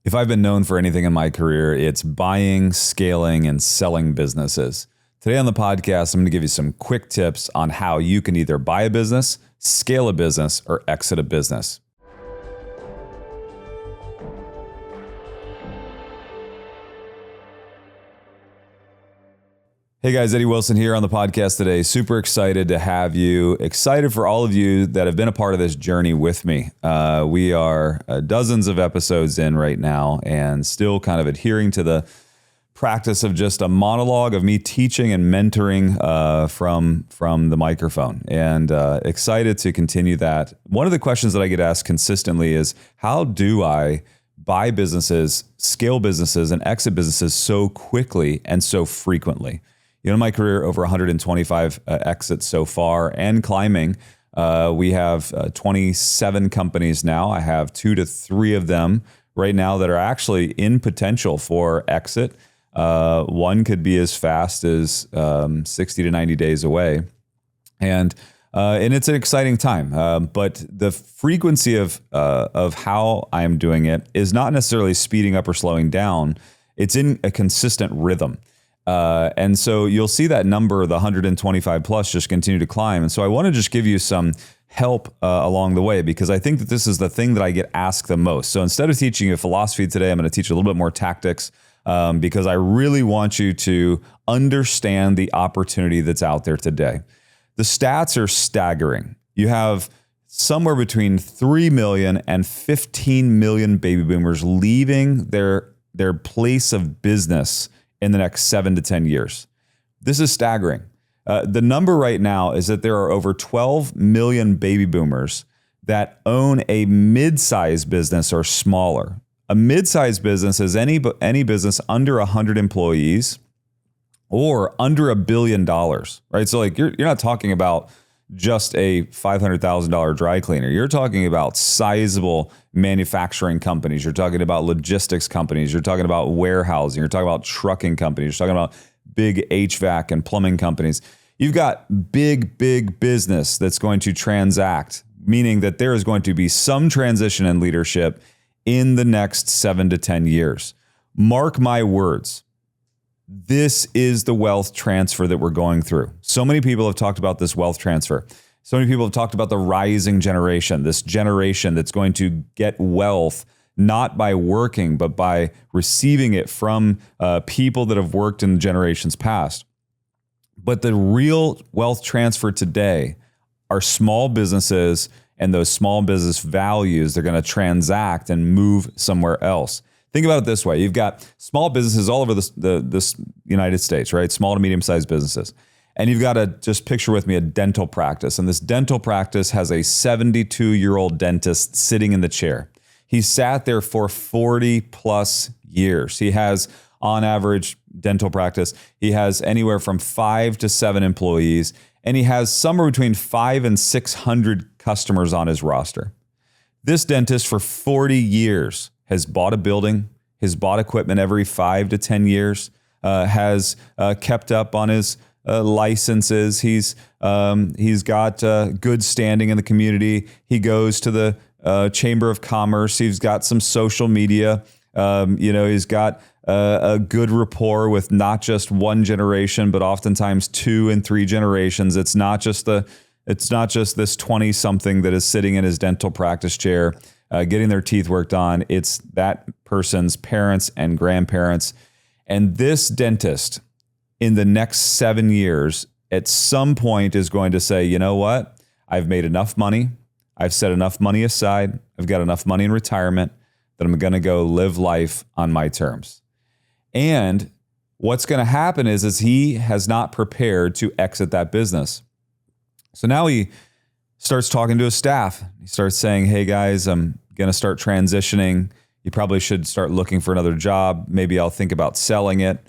If I've been known for anything in my career, it's buying, scaling, and selling businesses. Today on the podcast, I'm going to give you some quick tips on how you can either buy a business, scale a business, or exit a business. Hey guys, Eddie Wilson here on the podcast today. Super excited to have you. Excited for all of you that have been a part of this journey with me. We are dozens of episodes in right now and still kind of adhering to the practice of just a monologue of me teaching and mentoring from the microphone, and excited to continue that. One of the questions that I get asked consistently is, how do I buy businesses, scale businesses, and exit businesses so quickly and so frequently? You know, in my career, over 125 exits so far and climbing. We have 27 companies now. I have 2 to 3 of them right now that are actually in potential for exit. One could be as fast as 60 to 90 days away. And it's an exciting time. But the frequency of how I'm doing it is not necessarily speeding up or slowing down. It's in a consistent rhythm. And so you'll see that number, the 125 plus, just continue to climb. And so I want to just give you some help along the way, because I think that this is the thing that I get asked the most. So instead of teaching you philosophy today, I'm going to teach you a little bit more tactics, because I really want you to understand the opportunity that's out there today. The stats are staggering. You have somewhere between 3 million and 15 million baby boomers leaving their place of business in the next 7 to 10 years. This is staggering. The number right now is that there are over 12 million baby boomers that own a mid-sized business or smaller. A mid-sized business is any business under 100 employees or under $1 billion, right? So like you're not talking about just a $500,000 dry cleaner. You're talking about sizable manufacturing companies. You're talking about logistics companies. You're talking about warehousing. You're talking about trucking companies. You're talking about big HVAC and plumbing companies. You've got big business that's going to transact, meaning that there is going to be some transition in leadership in the next 7 to 10 years. Mark my words. This is the wealth transfer that we're going through. So many people have talked about this wealth transfer. So many people have talked about the rising generation, this generation that's going to get wealth not by working, but by receiving it from people that have worked in generations past. But the real wealth transfer today are small businesses, and those small business values, they're going to transact and move somewhere else. Think about it this way. You've got small businesses all over this United States, right? Small to medium-sized businesses. And you've got to just picture with me a dental practice. And this dental practice has a 72-year-old dentist sitting in the chair. He sat there for 40 plus years. He has, on average, dental practice, he has anywhere from 5 to 7 employees, and he has somewhere between 500 and 600 customers on his roster. This dentist for 40 years has bought a building, has bought equipment every 5 to 10 years, has kept up on his licenses. He's got good standing in the community. He goes to the Chamber of Commerce. He's got some social media. He's got a good rapport with not just one generation, but oftentimes 2 and 3 generations. It's not just this 20-something that is sitting in his dental practice chair, getting their teeth worked on. It's that person's parents and grandparents. And this dentist, in the next 7 years, at some point is going to say, you know what? I've made enough money. I've set enough money aside. I've got enough money in retirement that I'm going to go live life on my terms. And what's going to happen is he has not prepared to exit that business. So now he starts talking to his staff. He starts saying, hey guys, I'm going to start transitioning. You probably should start looking for another job. Maybe I'll think about selling it.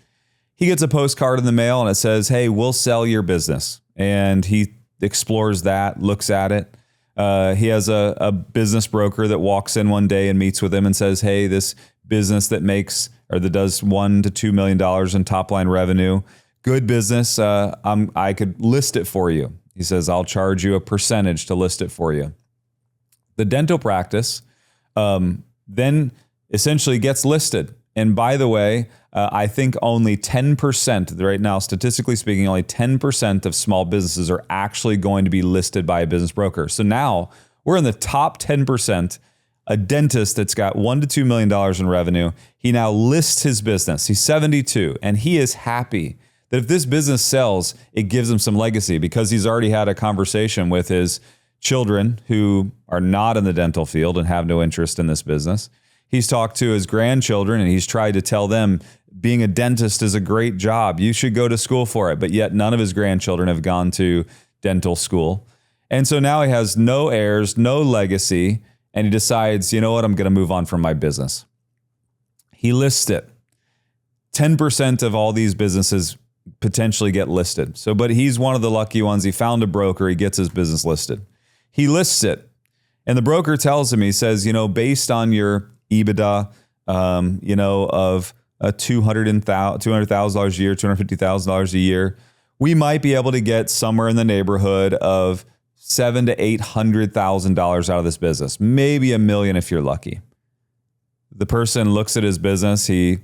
He gets a postcard in the mail and it says, hey, we'll sell your business. And he explores that, looks at it. He has a business broker that walks in one day and meets with him and says, hey, this business that does $1 to $2 million in top line revenue, good business. I could list it for you. He says, I'll charge you a percentage to list it for you. The dental practice then essentially gets listed. And by the way, I think only 10%, right now, statistically speaking, only 10% of small businesses are actually going to be listed by a business broker. So now we're in the top 10%. A dentist that's got $1 to $2 million in revenue, he now lists his business. He's 72, and he is happy that if this business sells, it gives him some legacy because he's already had a conversation with his children who are not in the dental field and have no interest in this business. He's talked to his grandchildren and he's tried to tell them being a dentist is a great job. You should go to school for it. But yet none of his grandchildren have gone to dental school. And so now he has no heirs, no legacy. And he decides, you know what, I'm going to move on from my business. He lists it. 10% of all these businesses potentially get listed. So, but he's one of the lucky ones. He found a broker. He gets his business listed. He lists it. And the broker tells him, he says, based on your EBITDA, of $200,000 a year, $250,000 a year, we might be able to get somewhere in the neighborhood of $700,000 to $800,000 out of this business, maybe $1 million if you're lucky. The person looks at his business, he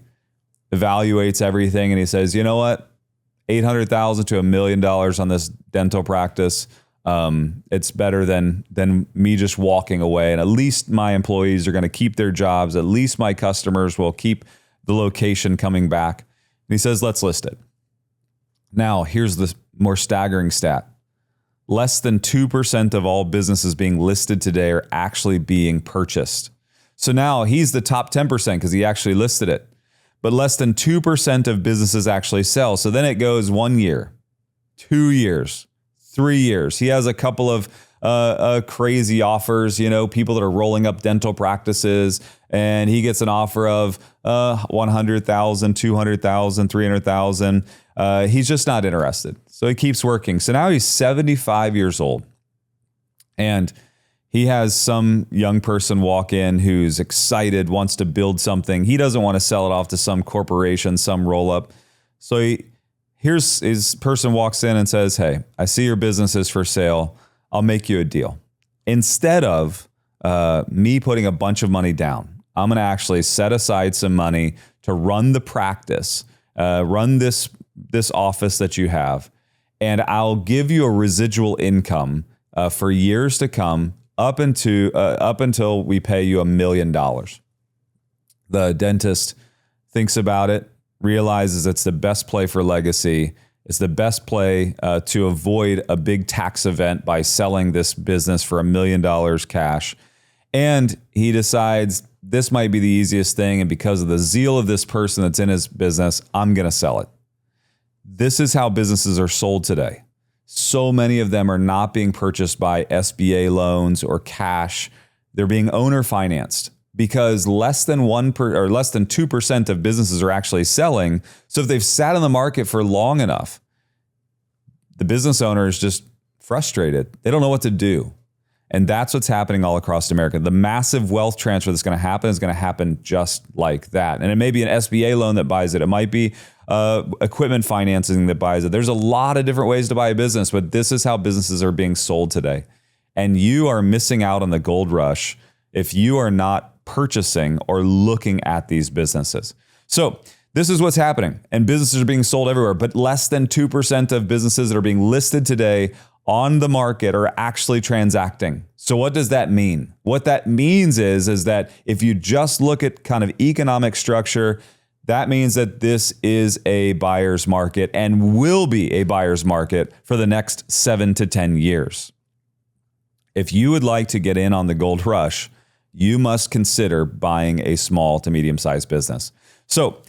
evaluates everything, and he says, you know what, $800,000 to $1 million on this dental practice. It's better than me just walking away. And at least my employees are going to keep their jobs. At least my customers will keep the location coming back. And he says, let's list it. Now, here's the more staggering stat. Less than 2% of all businesses being listed today are actually being purchased. So now he's the top 10% because he actually listed it. But less than 2% of businesses actually sell. So then it goes 1 year, 2 years, 3 years. He has a couple of crazy offers, people that are rolling up dental practices, and he gets an offer of $100,000, $200,000, $300,000. He's just not interested. So he keeps working. So now he's 75 years old, and he has some young person walk in who's excited, wants to build something. He doesn't want to sell it off to some corporation, some roll up. So here's his person walks in and says, hey, I see your business is for sale. I'll make you a deal. Instead of me putting a bunch of money down, I'm going to actually set aside some money to run the practice, run this office that you have, and I'll give you a residual income for years to come up until we pay you $1 million. The dentist thinks about it, realizes it's the best play for legacy. It's the best play to avoid a big tax event by selling this business for $1 million cash. And he decides this might be the easiest thing. And because of the zeal of this person that's in his business, I'm going to sell it. This is how businesses are sold today. So many of them are not being purchased by SBA loans or cash. They're being owner financed because less than 2% of businesses are actually selling. So if they've sat on the market for long enough, the business owner is just frustrated. They don't know what to do. And that's what's happening all across America. The massive wealth transfer that's going to happen is going to happen just like that. And it may be an SBA loan that buys it. It might be equipment financing that buys it. There's a lot of different ways to buy a business, but this is how businesses are being sold today. And you are missing out on the gold rush if you are not purchasing or looking at these businesses. So this is what's happening. And businesses are being sold everywhere, but less than 2% of businesses that are being listed today on the market are actually transacting. So what does that mean? What that means is that if you just look at kind of economic structure, that means that this is a buyer's market and will be a buyer's market for the next 7 to 10 years. If you would like to get in on the gold rush, you must consider buying a small to medium-sized business. So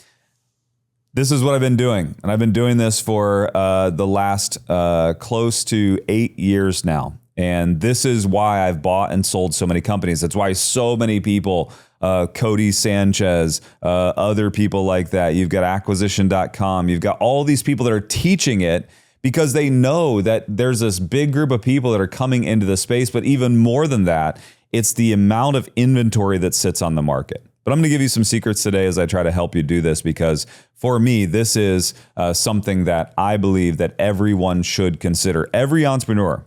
this is what I've been doing. And I've been doing this for the last close to 8 years now. And this is why I've bought and sold so many companies. That's why so many people, Cody Sanchez, other people like that, you've got acquisition.com, you've got all these people that are teaching it because they know that there's this big group of people that are coming into the space. But even more than that, it's the amount of inventory that sits on the market. But I'm going to give you some secrets today as I try to help you do this, because for me, this is something that I believe that everyone should consider. Every entrepreneur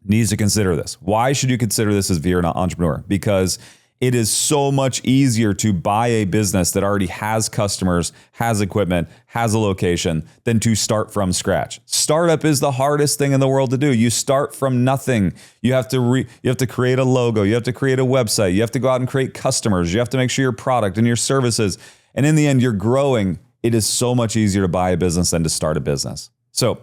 needs to consider this. Why should you consider this as if you're an entrepreneur? Because It is so much easier to buy a business that already has customers, has equipment, has a location than to start from scratch. Startup is the hardest thing in the world to do. You start from nothing. You have to create a logo. You have to create a website. You have to go out and create customers. You have to make sure your product and your services. And in the end, you're growing. It is so much easier to buy a business than to start a business. So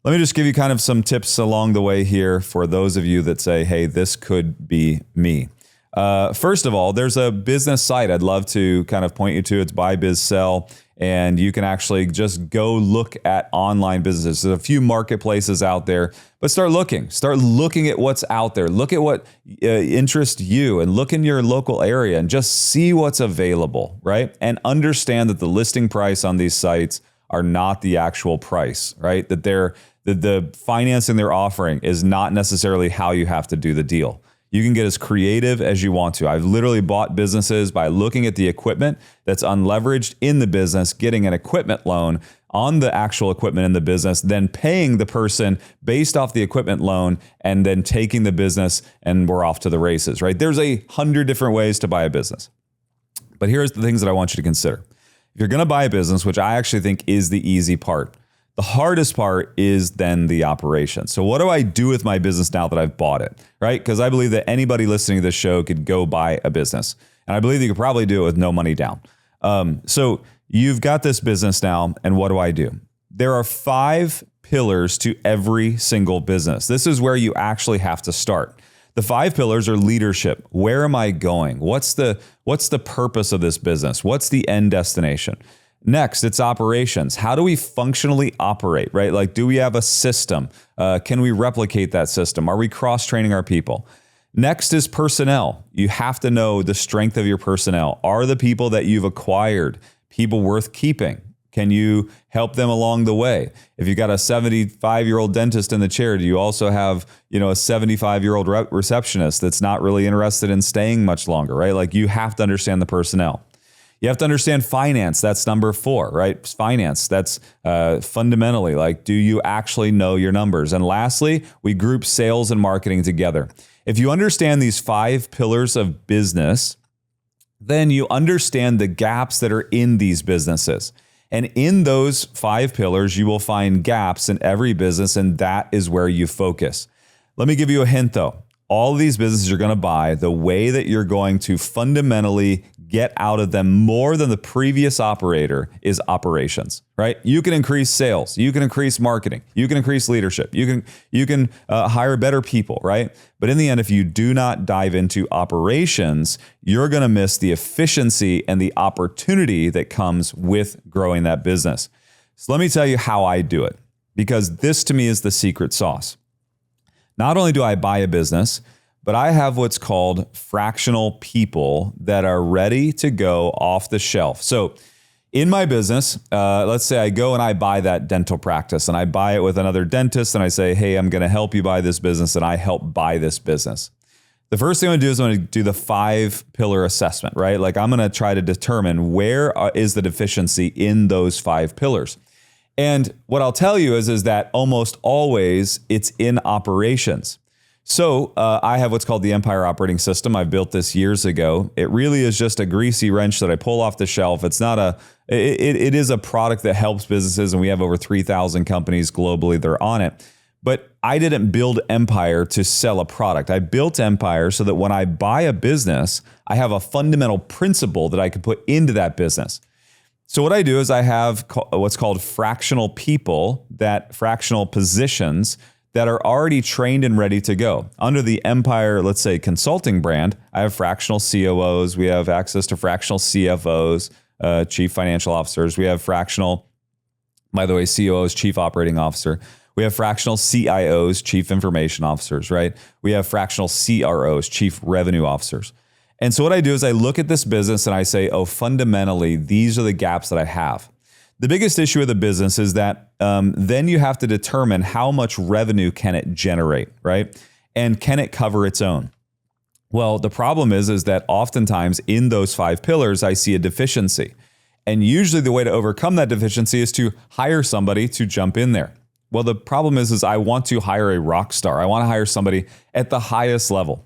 let me just give you kind of some tips along the way here for those of you that say, hey, this could be me. First of all, there's a business site I'd love to kind of point you to. It's Buy Biz Sell, and you can actually just go look at online businesses. There's a few marketplaces out there, but start looking at what's out there. Look at what interests you and look in your local area and just see what's available, right? And understand that the listing price on these sites are not the actual price, right? That the financing they're offering is not necessarily how you have to do the deal. You can get as creative as you want to. I've literally bought businesses by looking at the equipment that's unleveraged in the business, getting an equipment loan on the actual equipment in the business, then paying the person based off the equipment loan, and then taking the business and we're off to the races, right? There's 100 different ways to buy a business. But here's the things that I want you to consider. If you're going to buy a business, which I actually think is the easy part, the hardest part is then the operation. So what do I do with my business now that I've bought it, right? Because I believe that anybody listening to this show could go buy a business. And I believe you could probably do it with no money down. So you've got this business now, and what do? There are 5 pillars to every single business. This is where you actually have to start. The 5 pillars are leadership. Where am I going? What's the purpose of this business? What's the end destination? Next, it's operations. How do we functionally operate, right? Like, do we have a system? Can we replicate that system? Are we cross-training our people? Next is personnel. You have to know the strength of your personnel. Are the people that you've acquired people worth keeping? Can you help them along the way? If you've got a 75-year-old dentist in the chair, do you also have, a 75-year-old receptionist that's not really interested in staying much longer, right? Like, you have to understand the personnel. You have to understand finance. That's number 4, right? Finance. That's fundamentally like, do you actually know your numbers? And lastly, we group sales and marketing together. If you understand these 5 pillars of business, then you understand the gaps that are in these businesses. And in those 5 pillars, you will find gaps in every business, and that is where you focus. Let me give you a hint though. All of these businesses you're going to buy, the way that you're going to fundamentally get out of them more than the previous operator is operations, right? You can increase sales, you can increase marketing, you can increase leadership, you can hire better people, right? But in the end, if you do not dive into operations, you're going to miss the efficiency and the opportunity that comes with growing that business. So let me tell you how I do it, because this to me is the secret sauce. Not only do I buy a business, but I have what's called fractional people that are ready to go off the shelf. So in my business, let's say I go and I buy that dental practice and I buy it with another dentist and I say, hey, I'm going to help you buy this business, and I help buy this business. The first thing I'm going to do is I'm going to do the 5-pillar assessment, right? Like, I'm going to try to determine where is the deficiency in those 5 pillars. And what I'll tell you is that almost always it's in operations. So I have what's called the Empire Operating System. I built this years ago. It really is just a greasy wrench that I pull off the shelf. It's not it is a product that helps businesses, and we have over 3,000 companies globally that are on it. But I didn't build Empire to sell a product. I built Empire so that when I buy a business, I have a fundamental principle that I can put into that business. So what I do is I have what's called fractional people, fractional positions that are already trained and ready to go. Under the Empire, let's say, consulting brand, I have fractional COOs. We have access to fractional CFOs, chief financial officers. We have fractional, by the way, COOs, chief operating officer. We have fractional CIOs, chief information officers, right? We have fractional CROs, chief revenue officers. And so what I do is I look at this business and I say, fundamentally, these are the gaps that I have. The biggest issue of the business is that then you have to determine how much revenue can it generate, right? And can it cover its own? Well, the problem is that oftentimes in those 5 pillars, I see a deficiency. And usually the way to overcome that deficiency is to hire somebody to jump in there. Well, the problem is I want to hire a rock star. I want to hire somebody at the highest level.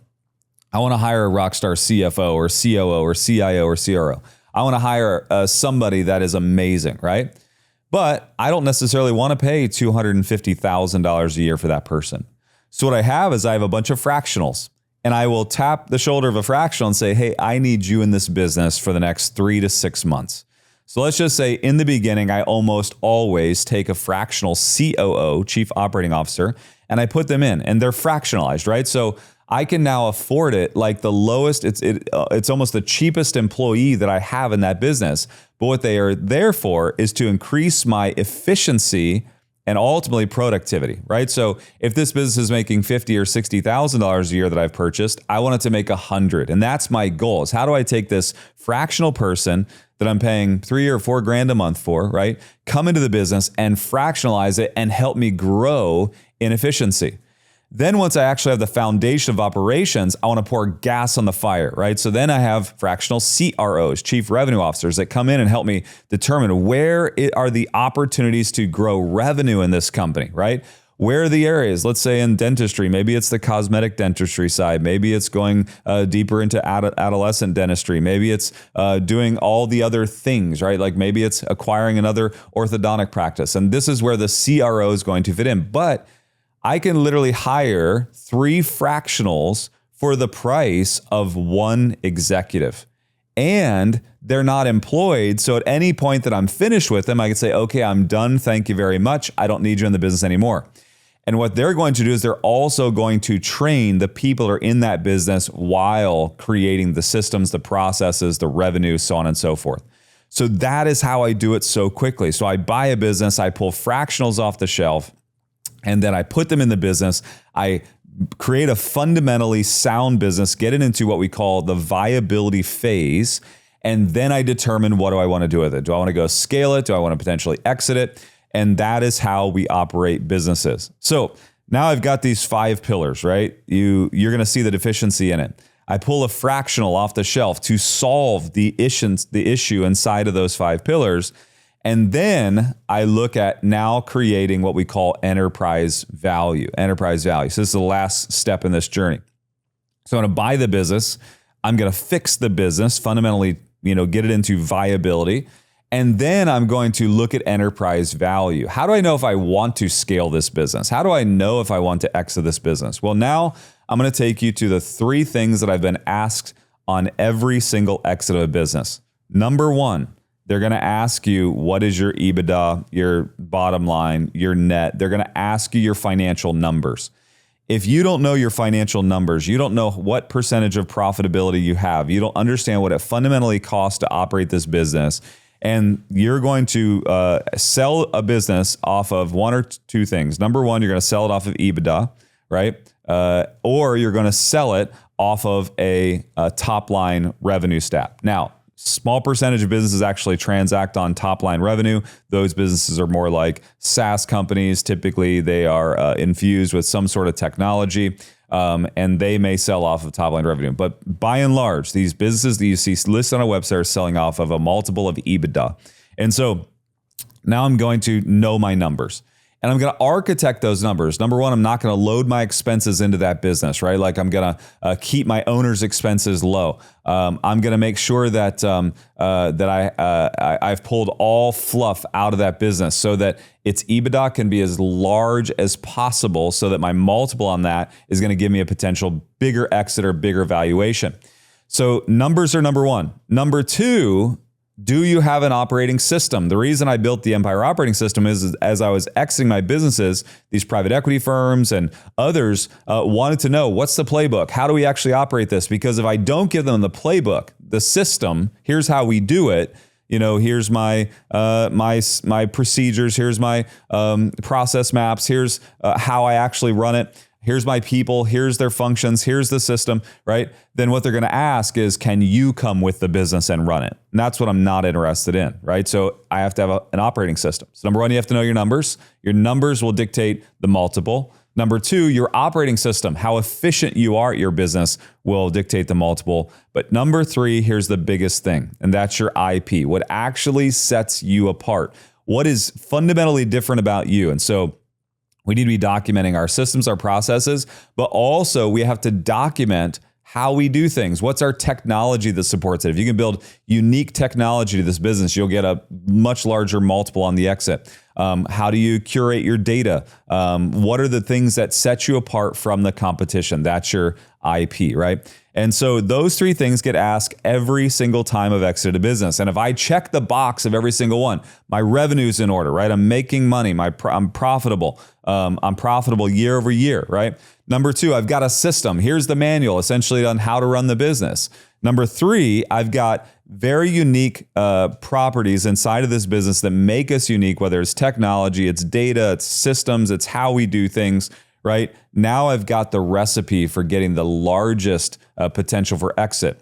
I want to hire a rockstar CFO or COO or CIO or CRO. I want to hire somebody that is amazing, right? But I don't necessarily want to pay $250,000 a year for that person. So what I have is I have a bunch of fractionals, and I will tap the shoulder of a fractional and say, hey, I need you in this business for the next 3 to 6 months. So let's just say in the beginning, I almost always take a fractional COO, Chief Operating Officer, and I put them in, and they're fractionalized, right? So I can now afford it like the lowest, it's almost the cheapest employee that I have in that business. But what they are there for is to increase my efficiency and ultimately productivity, right? So if this business is making $50,000 or $60,000 a year that I've purchased, I want it to make $100,000. And that's my goal, is how do I take this fractional person that I'm paying $3 or $4 grand a month for, right? Come into the business and fractionalize it and help me grow in efficiency. Then once I actually have the foundation of operations, I want to pour gas on the fire, right? So then I have fractional CROs, Chief Revenue Officers, that come in and help me determine where are the opportunities to grow revenue in this company, right? Where are the areas? Let's say in dentistry, maybe it's the cosmetic dentistry side. Maybe it's going deeper into adolescent dentistry. Maybe it's doing all the other things, right? Like maybe it's acquiring another orthodontic practice. And this is where the CRO is going to fit in. But I can literally hire 3 fractionals for the price of 1 executive. And they're not employed. So at any point that I'm finished with them, I can say, okay, I'm done. Thank you very much. I don't need you in the business anymore. And what they're going to do is they're also going to train the people that are in that business while creating the systems, the processes, the revenue, so on and so forth. So that is how I do it so quickly. So I buy a business, I pull fractionals off the shelf, and then I put them in the business. I create a fundamentally sound business, get it into what we call the viability phase. And then I determine, what do I want to do with it? Do I want to go scale it? Do I want to potentially exit it? And that is how we operate businesses. So now I've got these 5 pillars, right? You're going to see the deficiency in it. I pull a fractional off the shelf to solve the issue inside of those 5 pillars. And then I look at now creating what we call enterprise value. Enterprise value. So this is the last step in this journey. So I'm going to buy the business. I'm going to fix the business, fundamentally, get it into viability. And then I'm going to look at enterprise value. How do I know if I want to scale this business? How do I know if I want to exit this business? Well, now I'm going to take you to the 3 things that I've been asked on every single exit of a business. Number 1, they're going to ask you, what is your EBITDA, your bottom line, your net? They're going to ask you your financial numbers. If you don't know your financial numbers, you don't know what percentage of profitability you have, you don't understand what it fundamentally costs to operate this business, and you're going to sell a business off of 1 or 2 things. Number 1, you're going to sell it off of EBITDA, right? Or you're going to sell it off of a top line revenue stat. Now, small percentage of businesses actually transact on top line revenue. Those businesses are more like SaaS companies. Typically, they are infused with some sort of technology, and they may sell off of top line revenue. But by and large, these businesses that you see listed on a website are selling off of a multiple of EBITDA. And so now I'm going to know my numbers. And I'm going to architect those numbers. Number 1, I'm not going to load my expenses into that business, right? Like I'm going to keep my owner's expenses low. I'm going to make sure that I've pulled all fluff out of that business so that its EBITDA can be as large as possible, so that my multiple on that is going to give me a potential bigger exit or bigger valuation. So numbers are number 1. Number 2. Do you have an operating system? The reason I built the Empire operating system is as I was exiting my businesses, these private equity firms and others wanted to know, what's the playbook? How do we actually operate this? Because if I don't give them the playbook, the system, here's how we do it. Here's my procedures. Here's my process maps. Here's how I actually run it. Here's my people, here's their functions, here's the system, right? Then what they're going to ask is, can you come with the business and run it? And that's what I'm not interested in, right? So I have to have an operating system. So number 1, you have to know your numbers. Your numbers will dictate the multiple. Number 2, your operating system, how efficient you are at your business, will dictate the multiple. But number 3, here's the biggest thing, and that's your IP, what actually sets you apart. What is fundamentally different about you? And so we need to be documenting our systems, our processes, but also we have to document how we do things. What's our technology that supports it? If you can build unique technology to this business, you'll get a much larger multiple on the exit. How do you curate your data? What are the things that set you apart from the competition? That's your IP, right? And so those three things get asked every single time I've exited a business. And if I check the box of every single one, my revenue's in order, right? I'm making money. I'm profitable. I'm profitable year over year, right? Number two, I've got a system. Here's the manual essentially on how to run the business. Number three, I've got very unique properties inside of this business that make us unique, whether it's technology, it's data, it's systems, it's how we do things, right? Now I've got the recipe for getting the largest potential for exit.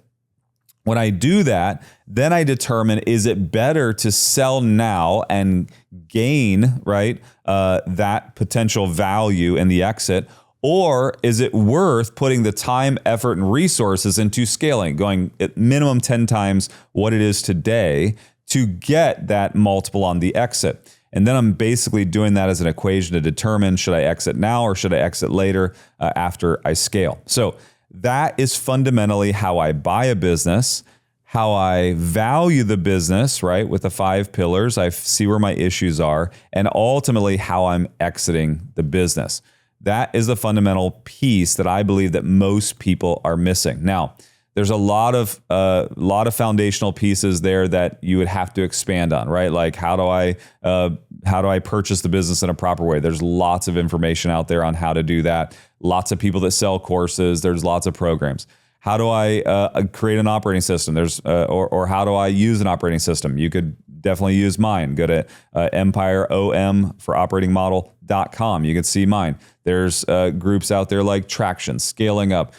When I do that, then I determine, is it better to sell now and gain, right, that potential value in the exit? Or is it worth putting the time, effort, and resources into scaling, going at minimum 10 times what it is today to get that multiple on the exit? And then I'm basically doing that as an equation to determine, should I exit now or should I exit later after I scale? So that is fundamentally how I buy a business, how I value the business, right, with the 5 pillars. I see where my issues are, and ultimately how I'm exiting the business. That is the fundamental piece that I believe that most people are missing. Now, there's a lot of foundational pieces there that you would have to expand on, right? Like how do I purchase the business in a proper way? There's lots of information out there on how to do that. Lots of people that sell courses. There's lots of programs. How do I create an operating system? Or how do I use an operating system? You could definitely use mine. Go to EmpireOM for operatingmodel.com. You can see mine. There's groups out there like Traction, Scaling Up.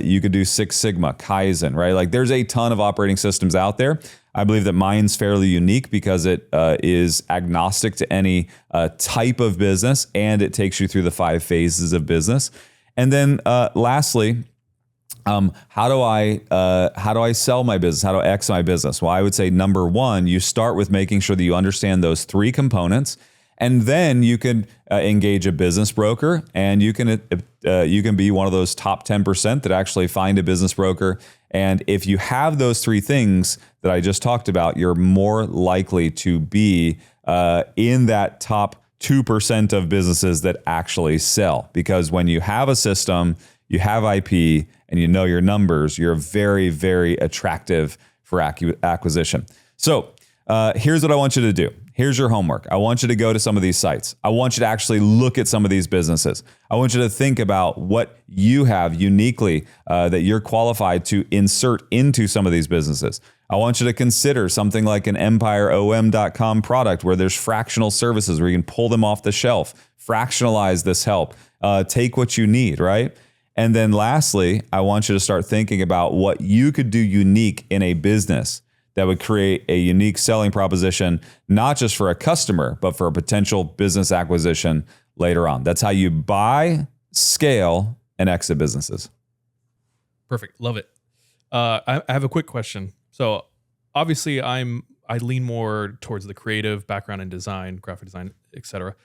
You could do Six Sigma, Kaizen, right? Like there's a ton of operating systems out there. I believe that mine's fairly unique because it is agnostic to any type of business, and it takes you through the 5 phases of business. And then lastly, how do I sell my business? How do I exit my business? Well, I would say number one, you start with making sure that you understand those 3 components, and then you can engage a business broker, and you can be one of those top 10% that actually find a business broker. And if you have those 3 things that I just talked about, you're more likely to be in that top 2% of businesses that actually sell. Because when you have a system, you have IP, and you know your numbers, you're very, very attractive for acquisition. So here's what I want you to do. Here's your homework. I want you to go to some of these sites. I want you to actually look at some of these businesses. I want you to think about what you have uniquely that you're qualified to insert into some of these businesses. I want you to consider something like an EmpireOM.com product where there's fractional services where you can pull them off the shelf, fractionalize this help, take what you need, right? And then lastly, I want you to start thinking about what you could do unique in a business that would create a unique selling proposition, not just for a customer, but for a potential business acquisition later on. That's how you buy, scale, and exit businesses. Perfect. Love it. I have a quick question. So obviously I lean more towards the creative background in design, graphic design, etc.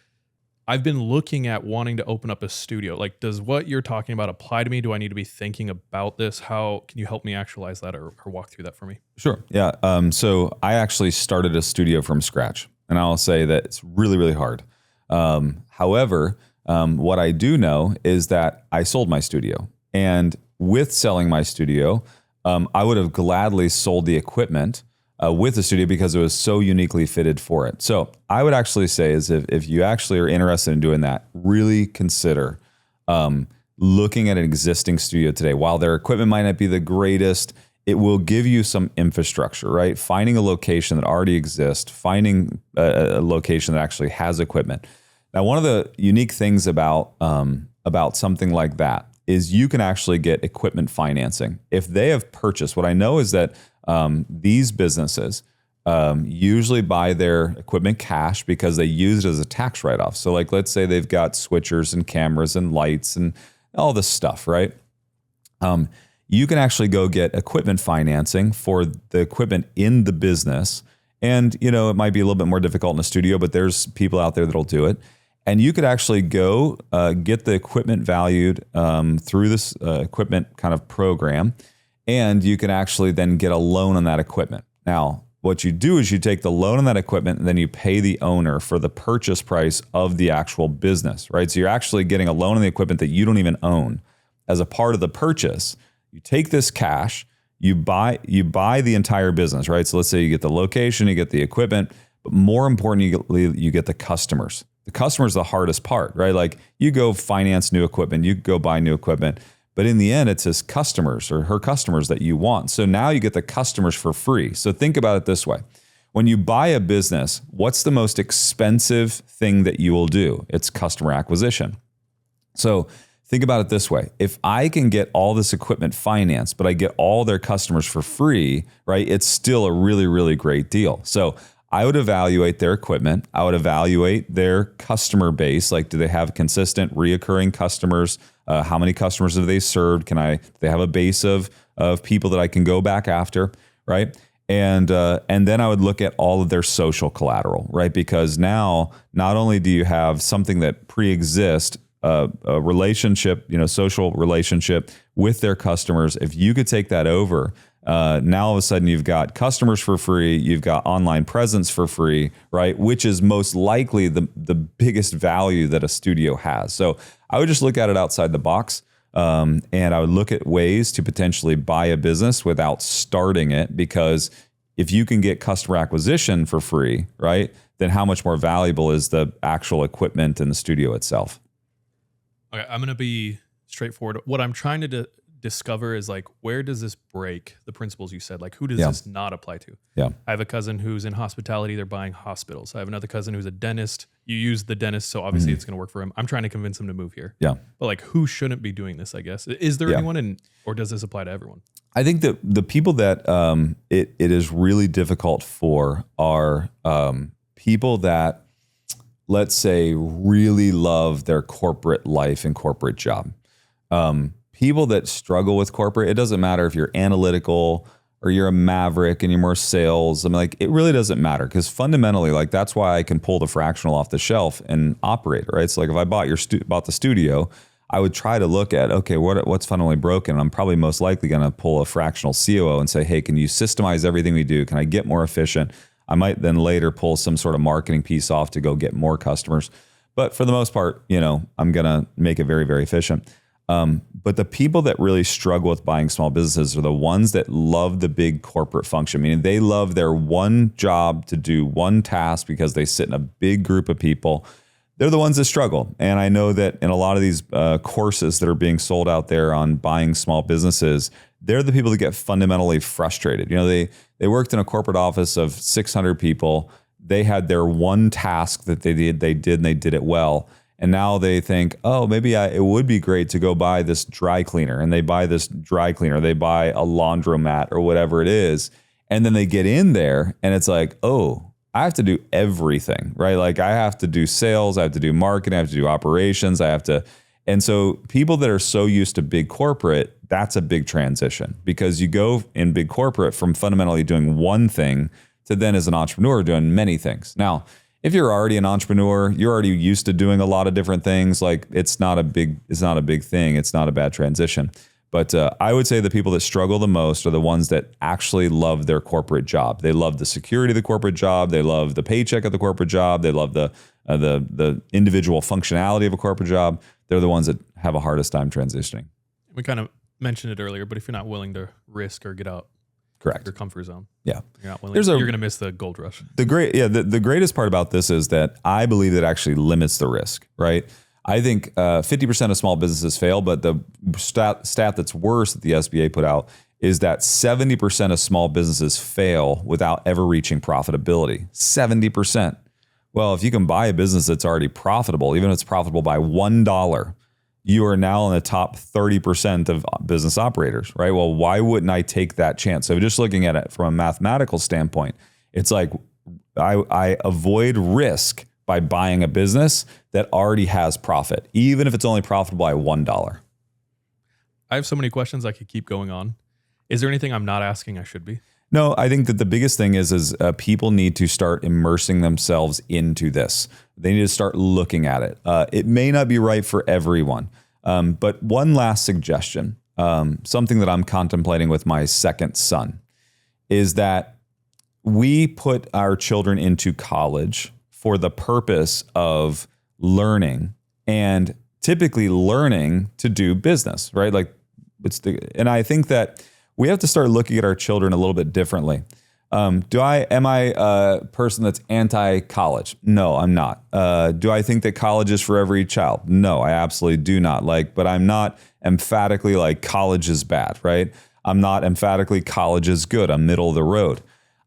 I've been looking at wanting to open up a studio. Like, does what you're talking about apply to me? Do I need to be thinking about this? How can you help me actualize that or walk through that for me? Sure. Yeah. So I actually started a studio from scratch, and I'll say that it's really, really hard. However, what I do know is that I sold my studio, and with selling my studio, I would have gladly sold the equipment with the studio because it was so uniquely fitted for it. So I would actually say is if you actually are interested in doing that, really consider looking at an existing studio today. While their equipment might not be the greatest, it will give you some infrastructure, right? Finding a location that already exists, finding a location that actually has equipment. Now, one of the unique things about something like that is you can actually get equipment financing. If they have purchased, what I know is that these businesses usually buy their equipment cash because they use it as a tax write-off. So like, let's say they've got switchers and cameras and lights and all this stuff, right? You can actually go get equipment financing for the equipment in the business. And, it might be a little bit more difficult in a studio, but there's people out there that'll do it. And you could actually go get the equipment valued through this equipment kind of program, and you can actually then get a loan on that equipment. Now, what you do is you take the loan on that equipment and then you pay the owner for the purchase price of the actual business, right? So you're actually getting a loan on the equipment that you don't even own. As a part of the purchase, you take this cash, you buy the entire business, right? So let's say you get the location, you get the equipment, but more importantly, you get the customers. The customer is the hardest part, right? Like you go finance new equipment, you go buy new equipment, but in the end, it's his customers or her customers that you want. So now you get the customers for free. So think about it this way. When you buy a business, what's the most expensive thing that you will do? It's customer acquisition. So think about it this way. If I can get all this equipment financed, but I get all their customers for free, right? It's still a really, really great deal. So I would evaluate their equipment. I would evaluate their customer base. Like, do they have consistent reoccurring customers? How many customers have they served? Do they have a base of people that I can go back after, right? And then I would look at all of their social collateral, right? Because now not only do you have something that pre-exists, a relationship, social relationship with their customers. If you could take that over, now all of a sudden you've got customers for free, you've got online presence for free, right? Which is most likely the biggest value that a studio has. So I would just look at it outside the box. And I would look at ways to potentially buy a business without starting it, because if you can get customer acquisition for free, right, then how much more valuable is the actual equipment and the studio itself? Okay, I'm going to be straightforward. What I'm trying to discover is like, where does this break the principles you said? Like, who does this not apply to? Yeah. I have a cousin who's in hospitality. They're buying hospitals. I have another cousin who's a dentist. You use the dentist, so obviously it's going to work for him. I'm trying to convince him to move here. Yeah. But like, who shouldn't be doing this, I guess? Is there anyone or does this apply to everyone? I think that the people that it is really difficult for are people that, let's say, really love their corporate life and corporate job. People that struggle with corporate, it doesn't matter if you're analytical or you're a maverick and you're more sales. I mean, like, it really doesn't matter, because fundamentally, like, that's why I can pull the fractional off the shelf and operate, right? So like, if I bought the studio, I would try to look at, okay, what's fundamentally broken? And I'm probably most likely going to pull a fractional COO and say, hey, can you systemize everything we do? Can I get more efficient? I might then later pull some sort of marketing piece off to go get more customers. But for the most part, I'm going to make it very, very efficient. But the people that really struggle with buying small businesses are the ones that love the big corporate function, meaning they love their one job to do one task because they sit in a big group of people. They're the ones that struggle. And I know that in a lot of these courses that are being sold out there on buying small businesses, they're the people that get fundamentally frustrated. They worked in a corporate office of 600 people. They had their one task that they did, and they did it well. And now they think, oh, maybe it would be great to go buy this dry cleaner. And they buy this dry cleaner, they buy a laundromat or whatever it is. And then they get in there and it's like, oh, I have to do everything, right? Like, I have to do sales, I have to do marketing, I have to do operations, and so people that are so used to big corporate, that's a big transition, because you go in big corporate from fundamentally doing one thing to then as an entrepreneur doing many things. Now, if you're already an entrepreneur, you're already used to doing a lot of different things. Like, it's not a big thing. It's not a bad transition. But I would say the people that struggle the most are the ones that actually love their corporate job. They love the security of the corporate job. They love the paycheck of the corporate job. They love the individual functionality of a corporate job. They're the ones that have a hardest time transitioning. We kind of mentioned it earlier, but if you're not willing to risk or get out Correct. your comfort zone, yeah, you're not willing. You're going to miss the gold rush. The greatest part about this is that I believe it actually limits the risk, right? I think 50% of small businesses fail, but the stat that's worse that the SBA put out is that 70% of small businesses fail without ever reaching profitability. 70%. Well, if you can buy a business that's already profitable, even if it's profitable by $1, you are now in the top 30% of business operators, right? Well, why wouldn't I take that chance? So just looking at it from a mathematical standpoint, it's like I avoid risk by buying a business that already has profit, even if it's only profitable by $1. I have so many questions I could keep going on. Is there anything I'm not asking I should be? No, I think that the biggest thing is people need to start immersing themselves into this. They need to start looking at it. It may not be right for everyone. But one last suggestion, something that I'm contemplating with my second son, is that we put our children into college for the purpose of learning, and typically learning to do business, right? Like and I think that we have to start looking at our children a little bit differently. Am I a person that's anti-college? No, I'm not. Do I think that college is for every child? No, I absolutely do not. But I'm not emphatically like college is bad, right? I'm not emphatically college is good. I'm middle of the road.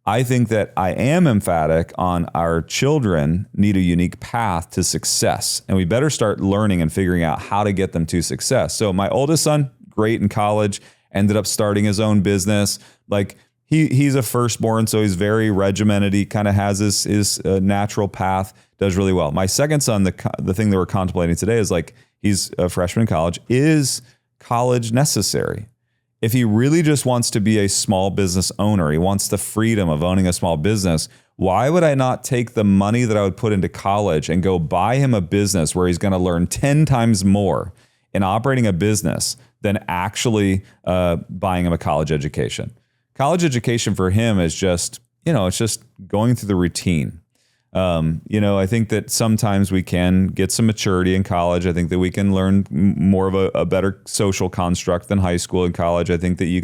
I think that I am emphatic on our children need a unique path to success, and we better start learning and figuring out how to get them to success. So my oldest son, great in college, ended up starting his own business. He's a firstborn, so he's very regimented. He kind of has his natural path, does really well. My second son, the thing that we're contemplating today is he's a freshman in college. Is college necessary? If he really just wants to be a small business owner, he wants the freedom of owning a small business, why would I not take the money that I would put into college and go buy him a business where he's going to learn 10 times more in operating a business than actually buying him a college education? College education for him is just, it's just going through the routine. I think that sometimes we can get some maturity in college. I think that we can learn more of a better social construct than high school and college. I think that you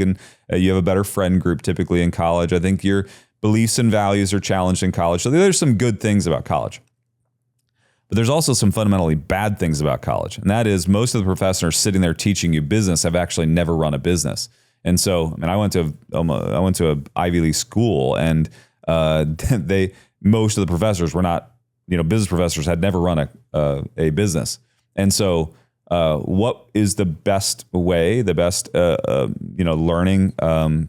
have a better friend group typically in college. I think your beliefs and values are challenged in college. So there's some good things about college. But there's also some fundamentally bad things about college. And that is most of the professors sitting there teaching you business have actually never run a business. And so, I went to an Ivy League school, and most of the professors were not, business professors had never run a business. And so, what is the best way, the best, learning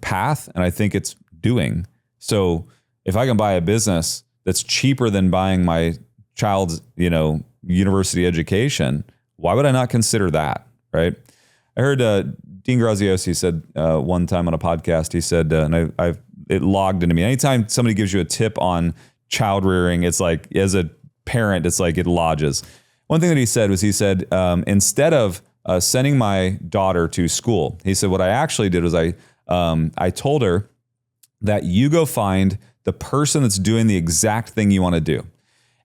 path? And I think it's doing. So if I can buy a business that's cheaper than buying my child's, university education, why would I not consider that? Right. I heard Dean Graziosi said one time on a podcast, he said, and it logged into me. Anytime somebody gives you a tip on child rearing, it's like, as a parent, it's like it lodges. One thing that he said was, instead of sending my daughter to school, he said, what I actually did was I told her that you go find the person that's doing the exact thing you want to do.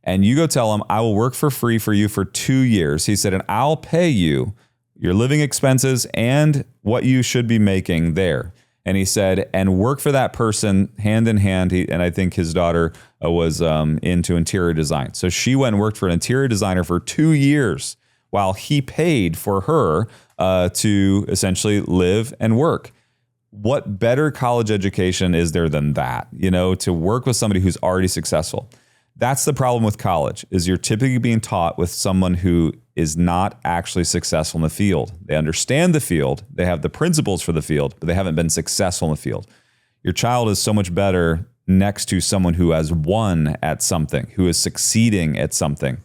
And you go tell them, I will work for free for you for 2 years. He said, and I'll pay you your living expenses and what you should be making there. And he said, and work for that person hand in hand. And I think his daughter was into interior design. So she went and worked for an interior designer for 2 years while he paid for her to essentially live and work. What better college education is there than that? To work with somebody who's already successful. That's the problem with college, is you're typically being taught with someone who is not actually successful in the field. They understand the field, they have the principles for the field, but they haven't been successful in the field. Your child is so much better next to someone who has won at something, who is succeeding at something,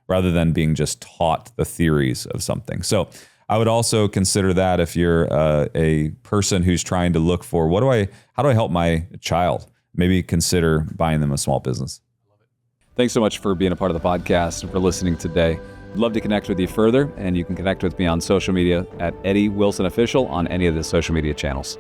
rather than being just taught the theories of something. So I would also consider that if you're a person who's trying to look for, how do I help my child? Maybe consider buying them a small business. Thanks so much for being a part of the podcast and for listening today. I'd love to connect with you further, and you can connect with me on social media at Eddie Wilson Official on any of the social media channels.